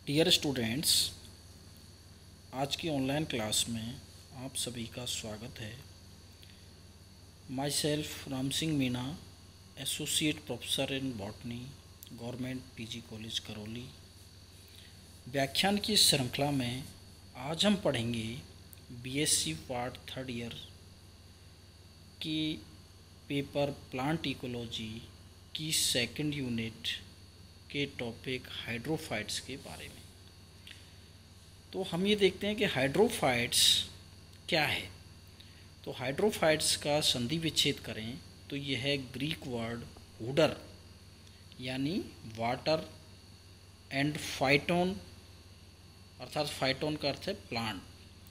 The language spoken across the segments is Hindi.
डियर स्टूडेंट्स, आज की ऑनलाइन क्लास में आप सभी का स्वागत है। My self Ram Singh Meena, associate professor in botany, government PG college Karauli. व्याख्यान की श्रृंखला में आज हम पढ़ेंगे बीएससी पार्ट 3rd ईयर की पेपर प्लांट इकोलॉजी की 2nd यूनिट के टॉपिक हाइड्रोफाइट्स के बारे में। तो हम ये देखते हैं कि हाइड्रोफाइट्स क्या है। तो हाइड्रोफाइट्स का संधि विच्छेद करें तो यह है ग्रीक वर्ड हुडर, यानी वाटर, एंड फाइटोन, अर्थात फाइटोन का अर्थ है प्लांट,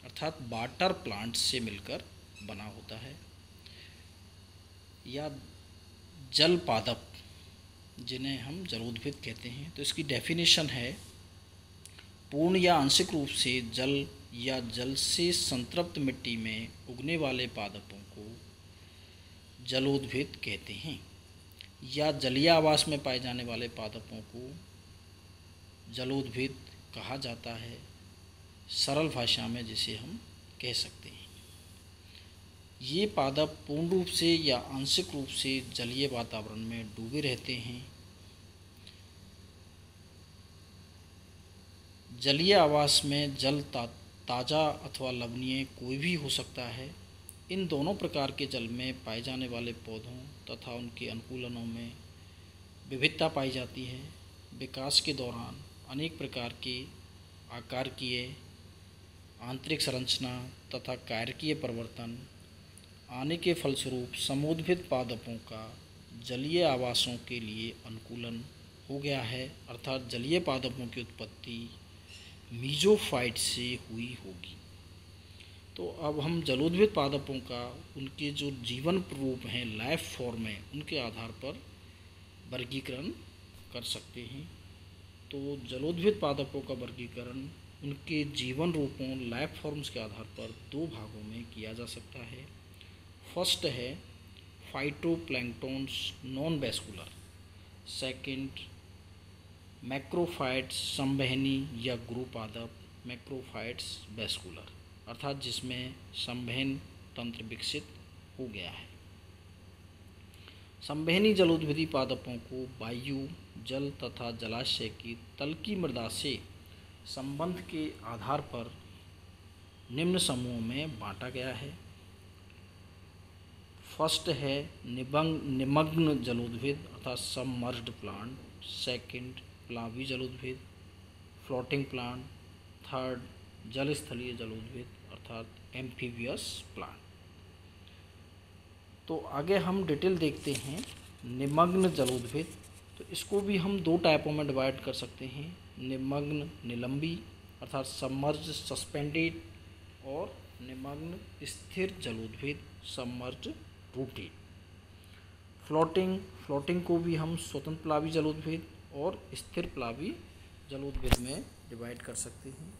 अर्थात वाटर प्लांट से मिलकर बना होता है, या जल पादप जिन्हें हम जलोद्भिद कहते हैं। तो इसकी डेफिनेशन है पूर्ण या आंशिक रूप से जल या जल से संतृप्त मिट्टी में उगने वाले पादपों को जलोद्भिद कहते हैं, या जलीय आवास में पाए जाने वाले पादपों को जलोद्भिद कहा जाता है, सरल भाषा में जिसे हम कह सकते हैं। ये पादप पूर्ण रूप से या आंशिक रूप से जलीय वातावरण में डूबे रहते हैं। जलीय आवास में जल ताज़ा अथवा लवणीय कोई भी हो सकता है। इन दोनों प्रकार के जल में पाए जाने वाले पौधों तथा उनके अनुकूलनों में विविधता पाई जाती है। विकास के दौरान अनेक प्रकार के आकारकीय, आंतरिक संरचना तथा कार्यकीय परिवर्तन आने के फलस्वरूप समोद्भिद पादपों का जलीय आवासों के लिए अनुकूलन हो गया है, अर्थात जलीय पादपों की उत्पत्ति मीजोफाइट से हुई होगी। तो अब हम जलोद्भिद पादपों का उनके जो जीवन रूप हैं, लाइफ फॉर्म है, उनके आधार पर वर्गीकरण कर सकते हैं। तो जलोद्भिद पादपों का वर्गीकरण उनके जीवन रूपों, लाइफ फॉर्म्स के आधार पर 2 भागों में किया जा सकता है। फर्स्ट है फाइटोप्लैंक्टोन्स नॉन वैस्कुलर, सेकंड मैक्रोफाइट्स संवहनी या गुरु पादप, मैक्रोफाइट्स वैस्कुलर, अर्थात जिसमें संवहन तंत्र विकसित हो गया है। संवहनी जलोद्भिदी पादपों को वायु, जल तथा जलाशय की तल की मृदा से संबंध के आधार पर निम्न समूहों में बांटा गया है। फर्स्ट है निमग्न जलोद्भिद अर्थात सबमर्ज्ड प्लांट, सेकंड प्लावी जलोद्भिद, फ्लोटिंग प्लांट, थर्ड जलस्थलीय जलोद्भिद अर्थात एम्फीबियस प्लांट। तो आगे हम डिटेल देखते हैं निमग्न जलोद्भिद। तो इसको भी हम 2 टाइपों में डिवाइड कर सकते हैं, निमग्न निलंबी अर्थात सबमर्ज्ड सस्पेंडेड, और निमग्न स्थिर जलोद्भिद सबमर्ज्ड रूटेड। फ्लोटिंग को भी हम स्वतंत्र प्लावी जलोद्भिद और स्थिर प्लावी जलोद्भिद में डिवाइड कर सकते हैं।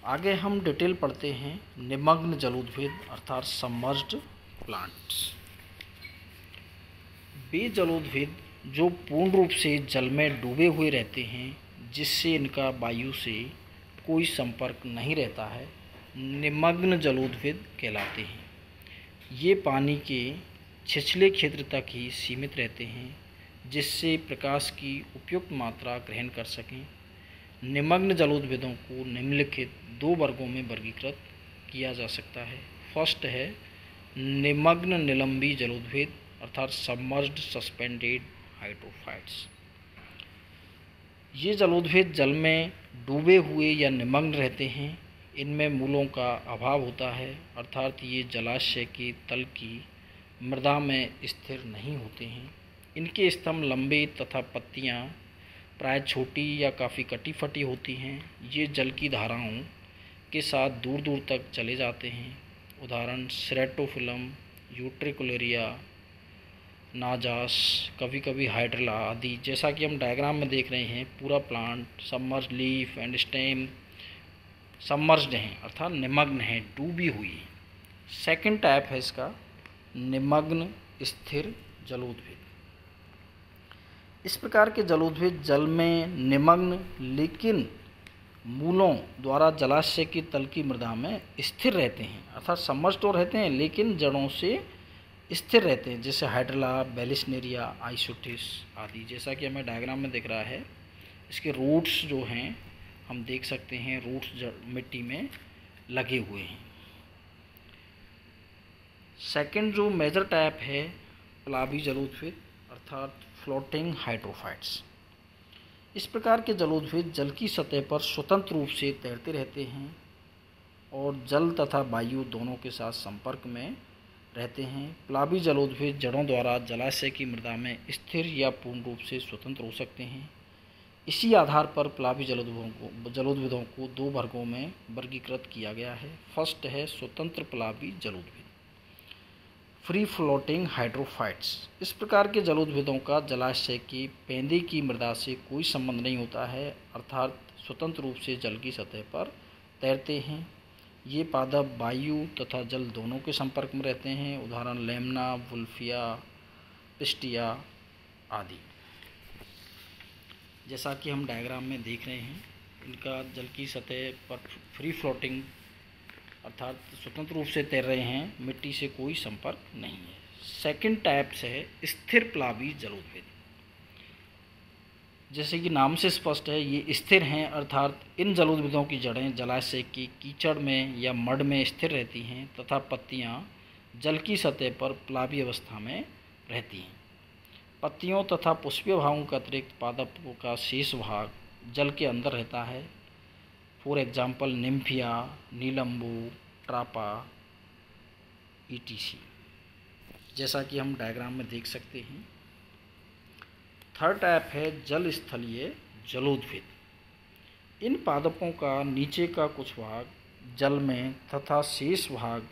आगे हम डिटेल पढ़ते हैं निमग्न जलोद्भिद अर्थात सबमर्ज्ड प्लांट्स। वे जलोद्भिद जो पूर्ण रूप से जल में डूबे हुए रहते हैं, जिससे इनका वायु से कोई संपर्क नहीं रहता है, निमग्न जलोद्भिद कहलाते हैं। ये पानी के छिछले क्षेत्र तक ही सीमित रहते हैं, जिससे प्रकाश की उपयुक्त मात्रा ग्रहण कर सकें। निमग्न जलोद्भिदों को निम्नलिखित 2 वर्गों में वर्गीकृत किया जा सकता है। फर्स्ट है निमग्न निलंबी जलोद्भिद अर्थात सबमर्ज्ड सस्पेंडेड हाइड्रोफाइट्स। ये जलोद्भिद जल में डूबे हुए या निमग्न रहते हैं। इनमें मूलों का अभाव होता है, अर्थात ये जलाशय के तल की मृदा में स्थिर नहीं होते हैं। इनके स्तंभ लंबे तथा पत्तियां प्राय छोटी या काफ़ी कटी फटी होती हैं। ये जल की धाराओं के साथ दूर दूर तक चले जाते हैं। उदाहरण सेरेटोफिलम, यूट्रिकुलेरिया, नाजास, कभी कभी हाइड्रला आदि। जैसा कि हम डायग्राम में देख रहे हैं, पूरा plant submerged leaf and stem submerged हैं, अर्थात निमग्न हैं, डूबी हुई है। सेकंड टाइप है इसका निमग्न स्थिर जलोद्भिद। इस प्रकार के जलोद्भिद जल में निमग्न लेकिन मूलों द्वारा जलाशय की तल की मृदा में स्थिर रहते हैं, अर्थात सबमर्ज तो रहते हैं लेकिन जड़ों से स्थिर रहते हैं, जैसे हाइड्रला, बेलिस्नेरिया, आइसोटिस आदि। जैसा कि हमें डायग्राम में दिख रहा है, इसके रूट्स जो हैं हम देख सकते हैं, रूट्स मिट्टी में लगे हुए हैं। सेकंड जो मेजर टाइप है प्लावी जलोद्भिद अर्थात फ्लोटिंग हाइड्रोफाइट्स। इस प्रकार के जलोद्भिद जल की सतह पर स्वतंत्र रूप से तैरते रहते हैं और जल तथा वायु दोनों के साथ संपर्क में रहते हैं। प्लावी जलोद्भिद जड़ों द्वारा जलाशय की मृदा में स्थिर या पूर्ण रूप से स्वतंत्र हो सकते हैं। इसी आधार पर प्लावी जलोद्भिदों को दो वर्गों में वर्गीकृत किया गया है। फर्स्ट है स्वतंत्र प्लावी जलोद्भिद, फ्री फ्लोटिंग हाइड्रोफाइट्स। इस प्रकार के जलोद्भिदों का जलाशय की पेंदे की मृदा से कोई संबंध नहीं होता है, अर्थात स्वतंत्र रूप से जल की सतह पर तैरते हैं। ये पादप वायु तथा जल दोनों के संपर्क में रहते हैं, उदाहरण लेमना, वुल्फिया, पिस्टिया आदि। जैसा कि हम डायग्राम में देख रहे हैं, इनका जल की सतह पर फ्री फ्लोटिंग अर्थात स्वतंत्र रूप से तैर रहे हैं, मिट्टी से कोई संपर्क नहीं है। सेकंड टाइप है स्थिर प्लावी जलोद्भिद। जैसे कि नाम से स्पष्ट है, ये स्थिर हैं, अर्थात इन जलोद्भिदों की जड़ें जलाशय की कीचड़ में या मड में स्थिर रहती हैं तथा पत्तियां जल की सतह पर प्लावी अवस्था में रहती हैं। पत्तियों तथा पुष्पीय भागों के अतिरिक्त पादपों का शेष भाग जल के अंदर रहता है। For example Nymphaea, Nelumbo, Trapa etc। जैसा कि हम डायग्राम में देख सकते हैं। थर्ड टाइप है जल स्थलीय जलोद्भिद। इन पादपों का नीचे का कुछ भाग जल में तथा शेष भाग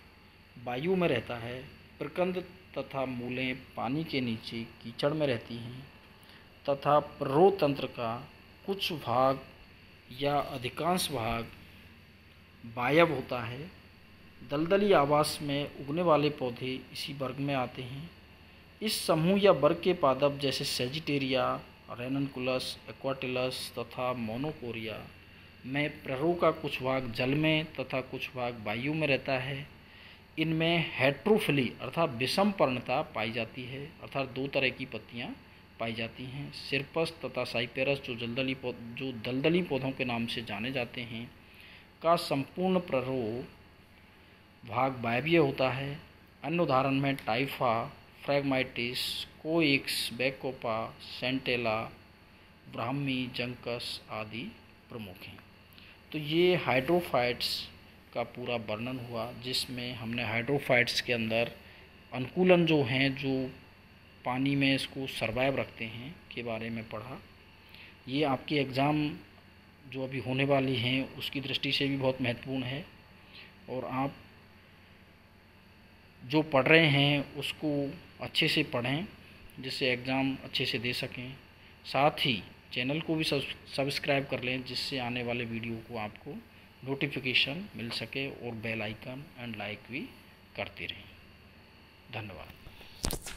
वायु में रहता है। प्रकंद तथा मूलें पानी के नीचे कीचड़ में रहती हैं तथा प्ररोह तंत्र का कुछ भाग या अधिकांश भाग वायव होता है। दलदली आवास में उगने वाले पौधे इसी वर्ग में आते हैं। इस समूह या वर्ग के पादप जैसे सेजिटेरिया, रेननकुलस, एक्वाटिलस तथा मोनोकोरिया में प्ररोह का कुछ भाग जल में तथा कुछ भाग वायु में रहता है। इनमें हेट्रोफिली अर्थात विषम पर्णता पाई जाती है, अर्थात दो तरह की पत्तियां पाई जाती हैं। सिरपस तथा साइपेरस जो दलदली पौधों के नाम से जाने जाते हैं का संपूर्ण प्ररोह भाग वायवीय होता है। अन्य उदाहरण में टाइफा, फ्रैगमाइटिस, कोइक्स, बैकोपा, सेंटेला, ब्राह्मी, जंकस आदि प्रमुख हैं। तो ये हाइड्रोफाइट्स का पूरा वर्णन हुआ, जिसमें हमने हाइड्रोफाइट्स के अंदर अनुकूलन जो हैं, जो पानी में इसको सरवाइव रखते हैं के बारे में पढ़ा। ये आपके एग्ज़ाम जो अभी होने वाली हैं उसकी दृष्टि से भी बहुत महत्वपूर्ण है और आप जो पढ़ रहे हैं उसको अच्छे से पढ़ें जिससे एग्ज़ाम अच्छे से दे सकें। साथ ही चैनल को भी सब्सक्राइब कर लें जिससे आने वाले वीडियो को आपको नोटिफिकेशन मिल सके और बेल आइकन एंड लाइक भी करते रहें। धन्यवाद।